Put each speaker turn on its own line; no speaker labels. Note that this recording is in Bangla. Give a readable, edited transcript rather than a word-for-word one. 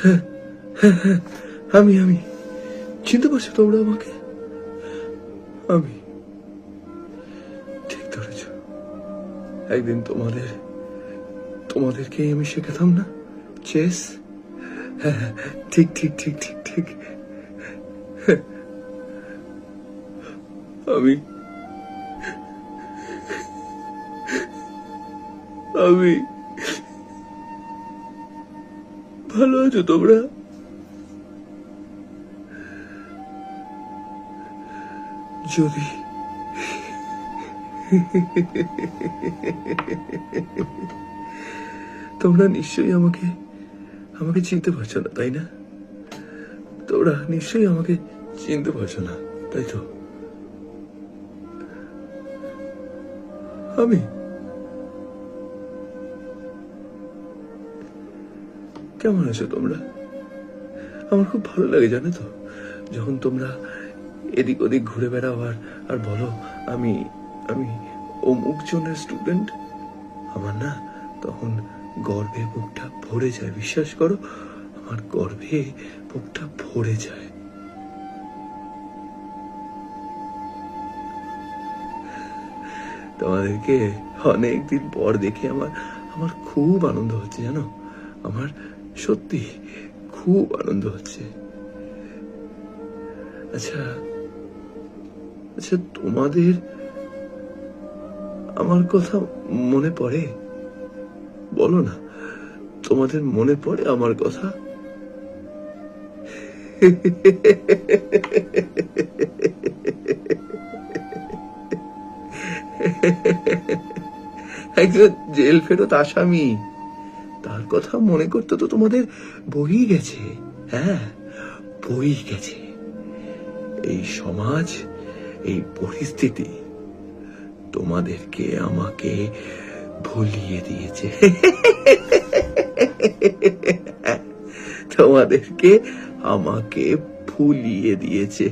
হ্যাঁ হ্যাঁ হ্যাঁ, আমি চিনতে পারছো তোমরা আমাকে? আমি ঠিক ধরেছ, একদিন তোমাদেরকে আমি শেখাতাম না চেস। হ্যাঁ হ্যাঁ, ঠিক ঠিক ঠিক ঠিক ঠিক। আমি আমি ভালো আছো তোমরা? যদি তোমরা নিশ্চয়ই আমাকে আমাকে চিনতে পারছো না, তাই না? তোমরা নিশ্চয়ই আমাকে চিনতে পারছো না, তাই তো? আমি কেমন আছো তোমরা? আমার খুব ভালো লাগে, জানো তো, যখন তোমরা এদিক ওদিক ঘুরে বেড়াও আর বলো আমি আমি অমুক জনের স্টুডেন্ট। আমার না তখন গর্বে বুকটা ভরে যায়, বিশ্বাস করো, আমার গর্বে বুকটা ভরে যায়। তোমাদেরকে অনেকদিন পর দেখে আমার আমার খুব আনন্দ হচ্ছে, জানো, আমার সত্যি খুব আনন্দ হচ্ছে। আচ্ছা আচ্ছা, তোমাদের আমার কথা মনে পড়ে? বলো না, তোমাদের মনে পড়ে আমার কথা? একজন জেল ফেরত আসামি, তার কথা মনে করতে তো তোমাদের বই গেছে। হ্যাঁ, বই গেছে। এই সমাজ, এই পরিস্থিতি তোমাদেরকে আমাকে ভুলিয়ে দিয়েছে। তোমাদেরকে আমাকে ভুলিয়ে দিয়েছে।